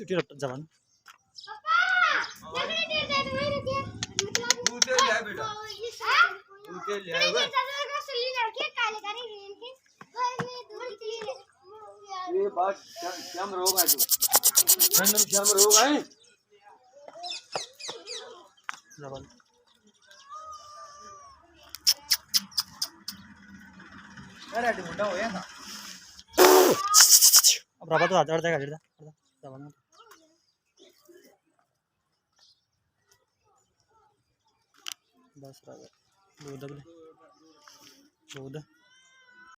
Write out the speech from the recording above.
तुटी रट जवान ये बात श्याम रोग है तू श्याम रोग है जवान अरे अरे मोटा हो गया था अब रबा तो आधा जाएगा जड़ा जवान बस रबा दूध